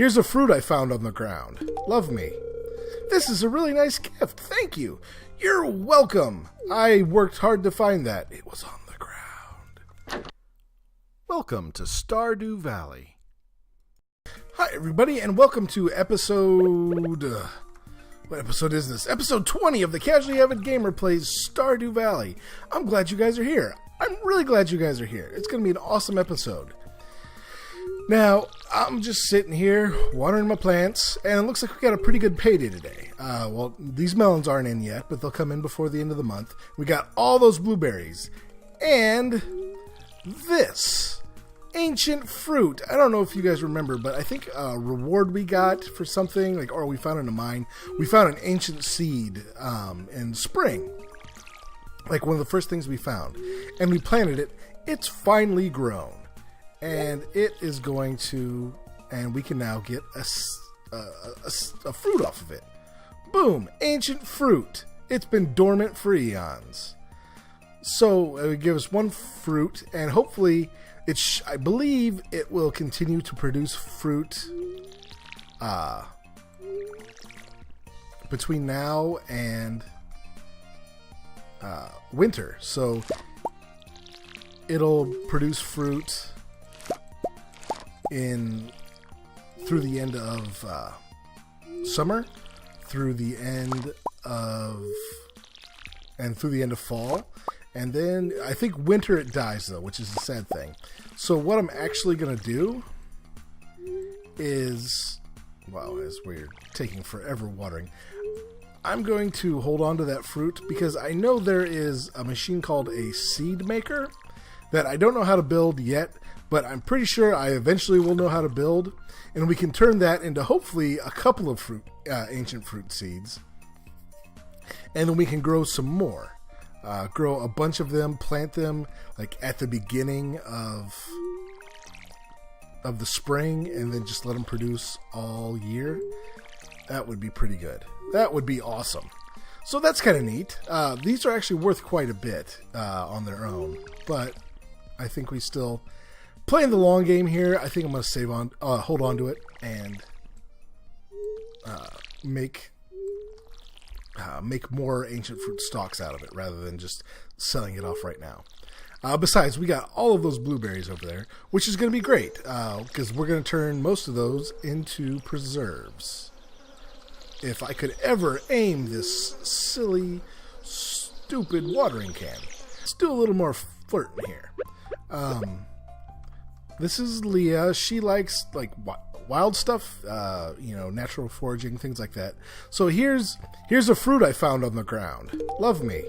Here's a fruit I found on the ground. Love me. This is a really nice gift. Thank you. You're welcome. I worked hard to find that. It was on the ground. Welcome to Stardew Valley. Hi, everybody, and welcome to episode... what episode is this? Episode 20 of the Casually Avid Gamer Plays Stardew Valley. I'm glad you guys are here. I'm really glad you guys are here. It's going to be an awesome episode. Now, I'm just sitting here watering my plants, and it looks like we got a pretty good payday today. Well, these melons aren't in yet, but they'll come in before the end of the month. We got all those blueberries, and this ancient fruit. I don't know if you guys remember, but I think a reward we got for something, like, or we found in a mine, we found an ancient seed in spring. Like one of the first things we found. And we planted it. It's finally grown. And it is going to, and we can now get a fruit off of it. Boom! Ancient fruit. It's been dormant for eons. So it would give us one fruit, and hopefully, I believe it will continue to produce fruit between now and winter. So it'll produce fruit through the end of summer, through the end of fall, and then I think winter it dies though, which is a sad thing. So what I'm actually gonna do is, wow, as we're taking forever watering, I'm going to hold on to that fruit because I know there is a machine called a seed maker that I don't know how to build yet, but I'm pretty sure I eventually will know how to build, and we can turn that into hopefully a couple of ancient fruit seeds, and then we can grow some more. Grow a bunch of them, plant them like at the beginning of the spring, and then just let them produce all year. That would be pretty good. That would be awesome. So that's kind of neat. These are actually worth quite a bit on their own, but I think we still playing the long game here. I think I'm going to hold on to it, and make more ancient fruit stalks out of it rather than just selling it off right now. Besides, we got all of those blueberries over there, which is going to be great because we're going to turn most of those into preserves. If I could ever aim this silly, stupid watering can. Let's do a little more flirting here. This is Leah. She likes like wild stuff, natural foraging, things like that. So here's a fruit I found on the ground. Love me.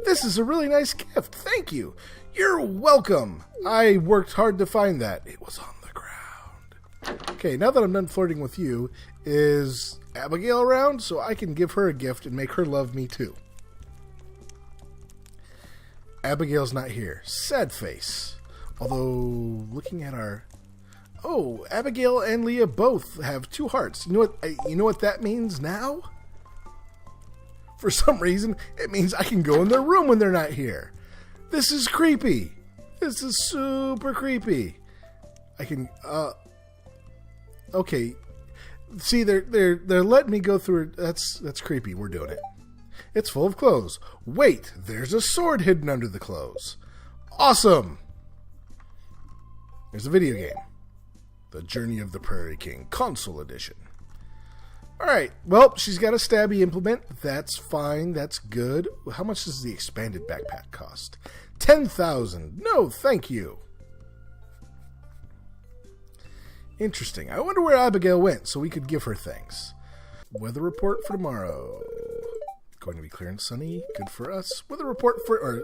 This is a really nice gift. Thank you. You're welcome. I worked hard to find that. It was on the ground. Okay, now that I'm done flirting with you, is Abigail around so I can give her a gift and make her love me too? Abigail's not here. Sad face. Although, looking at our... Oh, Abigail and Leah both have 2 hearts. You know what that means now? For some reason, it means I can go in their room when they're not here. This is creepy. This is super creepy. I can... Okay. See, they're letting me go through it. That's creepy. We're doing it. It's full of clothes. Wait, there's a sword hidden under the clothes. Awesome! There's a video game. The Journey of the Prairie King, Console Edition. Alright, well, she's got a stabby implement. That's fine, that's good. How much does the expanded backpack cost? 10,000. No, thank you. Interesting. I wonder where Abigail went so we could give her things. Weather report for tomorrow. Going to be clear and sunny. Good for us. Weather report for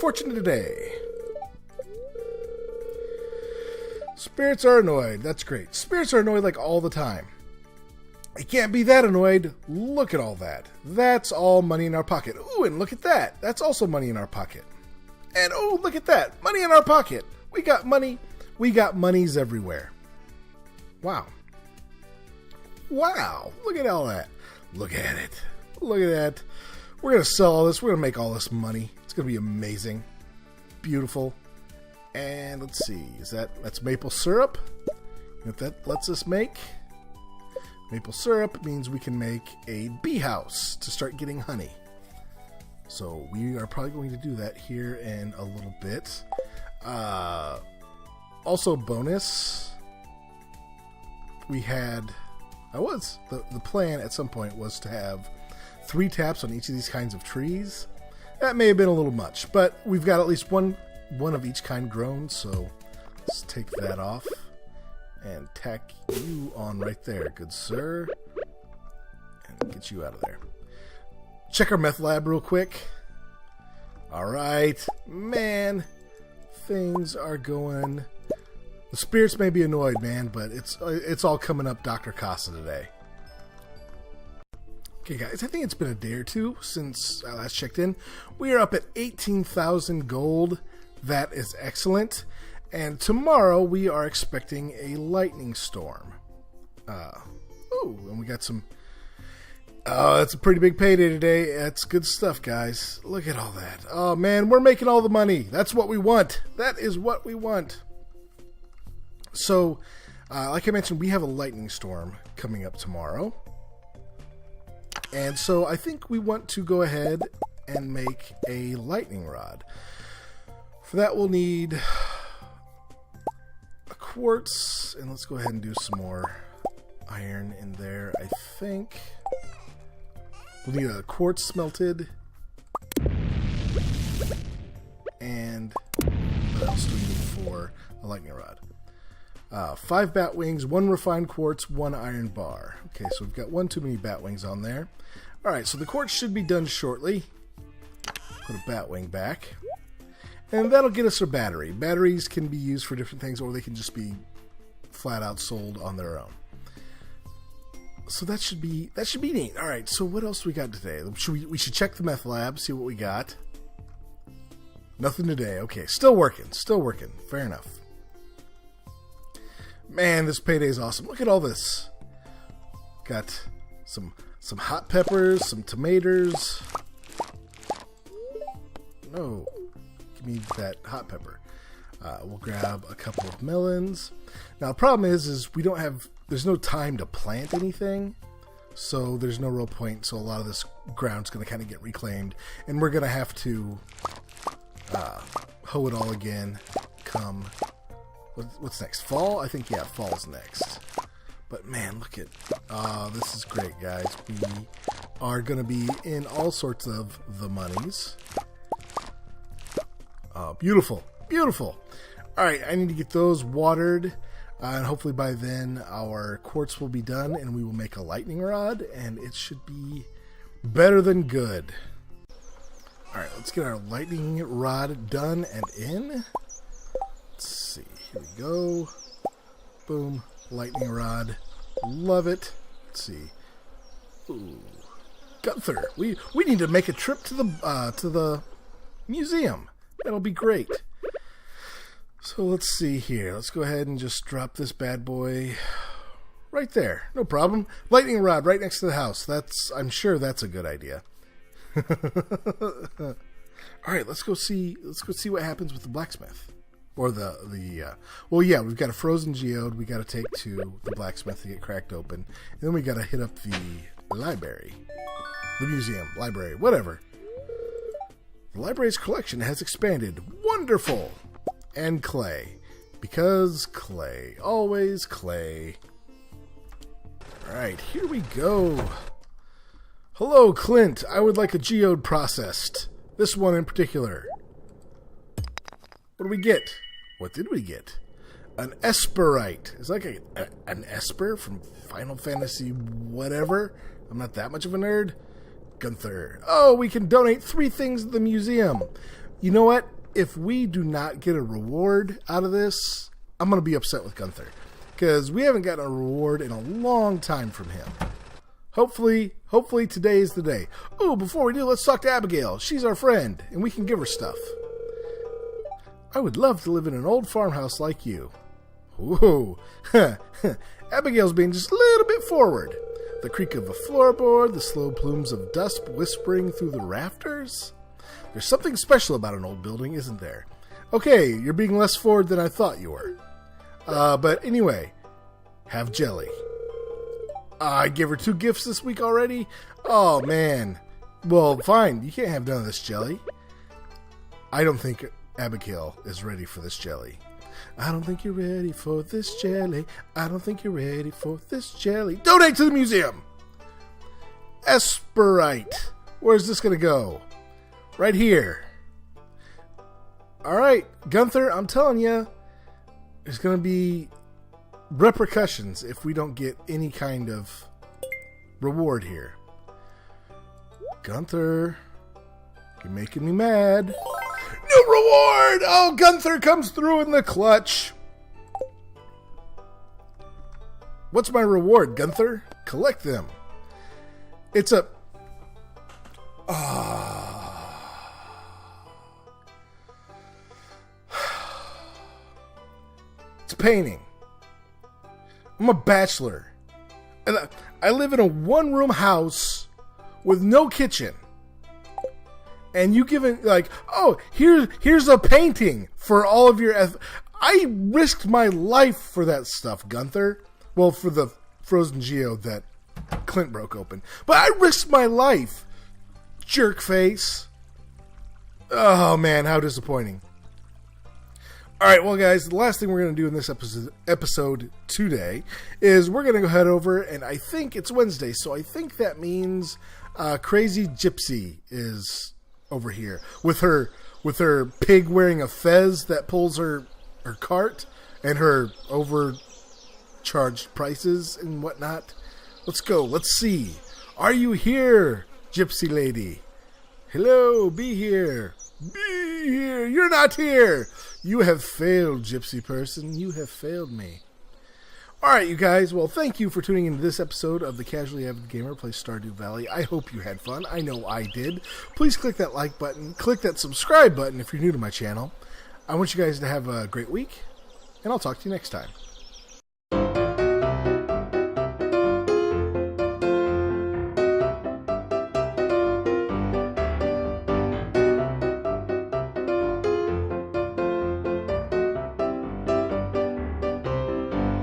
fortune today. Spirits are annoyed. That's great. Spirits are annoyed like all the time. I can't be that annoyed. Look at all that. That's all money in our pocket. Ooh, and look at that. That's also money in our pocket. And oh, look at that. Money in our pocket. We got money. We got monies everywhere. Wow. Wow. Look at all that. Look at it. Look at that. We're going to sell all this. We're going to make all this money. It's going to be amazing. Beautiful. And let's see. That's maple syrup. If that lets us make. Maple syrup means we can make a bee house to start getting honey. So we are probably going to do that here in a little bit. Also bonus, the plan at some point was to have 3 taps on each of these kinds of trees. That may have been a little much, but we've got at least one of each kind grown, so let's take that off and tack you on right there, good sir, and get you out of there. Check our meth lab real quick. Alright, man, things are going. The spirits may be annoyed, man, but it's all coming up Dr. Casa today. Okay, guys, I think it's been a day or two since I last checked in. We are up at 18,000 gold. That is excellent. And tomorrow we are expecting a lightning storm. And we got some. It's a pretty big payday today. That's good stuff, guys. Look at all that. Oh man, we're making all the money. That's what we want. That is what we want. So, like I mentioned, we have a lightning storm coming up tomorrow. And so I think we want to go ahead and make a lightning rod. For that we'll need a quartz, and let's go ahead and do some more iron in there. I think we'll need a quartz smelted, and what else do we need for a lightning rod? 5 batwings, 1 refined quartz, 1 iron bar. Okay, so we've got 1 too many batwings on there. Alright, so the quartz should be done shortly. Put a batwing back. And that'll get us a battery. Batteries can be used for different things, or they can just be flat out sold on their own. So that should be neat. Alright, so what else do we got today? We should check the meth lab, see what we got. Nothing today. Okay, still working. Fair enough. Man, this payday is awesome. Look at all this. Got some hot peppers, some tomatoes. No, give me that hot pepper. We'll grab a couple of melons. Now, the problem is we don't have. There's no time to plant anything, so there's no real point. So a lot of this ground's going to kind of get reclaimed, and we're going to have to hoe it all again. Come. What's next? Fall? I think, yeah, fall's next. But man, look at... this is great, guys. We are going to be in all sorts of the monies. Beautiful. Beautiful. Alright, I need to get those watered. And hopefully by then our quartz will be done and we will make a lightning rod. And it should be better than good. Alright, let's get our lightning rod done and in. Let's see. Here we go. Boom. Lightning rod. Love it. Let's see. Ooh. Gunther. We need to make a trip to the museum. That'll be great. So let's see here. Let's go ahead and just drop this bad boy right there. No problem. Lightning rod right next to the house. I'm sure that's a good idea. All right, let's go see what happens with the blacksmith. Or well, yeah, we've got a frozen geode we got to take to the blacksmith to get cracked open. And then we got to hit up the library. The museum, library, whatever. The library's collection has expanded. Wonderful! And clay. Because clay. Always clay. Alright, here we go. Hello, Clint. I would like a geode processed. This one in particular. What do we get? What did we get? An Esperite. It's like an Esper from Final Fantasy whatever. I'm not that much of a nerd. Gunther. Oh, we can donate 3 things to the museum. You know what? If we do not get a reward out of this, I'm going to be upset with Gunther. Because we haven't gotten a reward in a long time from him. Hopefully today is the day. Oh, before we do, let's talk to Abigail. She's our friend, and we can give her stuff. I would love to live in an old farmhouse like you. Ooh. Abigail's being just a little bit forward. The creak of a floorboard, the slow plumes of dust whispering through the rafters. There's something special about an old building, isn't there? Okay, you're being less forward than I thought you were. But anyway, have jelly. I gave her 2 gifts this week already? Oh, man. Well, fine. You can't have none of this jelly. I don't think Abigail is ready for this jelly. I don't think you're ready for this jelly. I don't think you're ready for this jelly. Donate to the museum! Esperite. Where's this going to go? Right here. Alright, Gunther, I'm telling you, there's going to be repercussions if we don't get any kind of reward here. Gunther, you're making me mad. New reward! Oh, Gunther comes through in the clutch. What's my reward, Gunther? Collect them. It's a... It's painting. I'm a bachelor. And I live in a 1-room house with no kitchen. And you give it like, oh, here's a painting for all of your... I risked my life for that stuff, Gunther. Well, for the Frozen Geo that Clint broke open. But I risked my life, jerk face. Oh, man, how disappointing. Alright, well, guys, the last thing we're going to do in this episode today is we're going to go head over, and I think it's Wednesday, so I think that means Crazy Gypsy is over here with her pig wearing a fez that pulls her cart and her overcharged prices and whatnot. Let's go. Let's see. Are you here, Gypsy lady? Hello, be here. Be here. You're not here. You have failed, Gypsy person. You have failed me. Alright, you guys. Well, thank you for tuning into this episode of the Casually Avid Gamer Plays Stardew Valley. I hope you had fun. I know I did. Please click that like button. Click that subscribe button if you're new to my channel. I want you guys to have a great week, and I'll talk to you next time.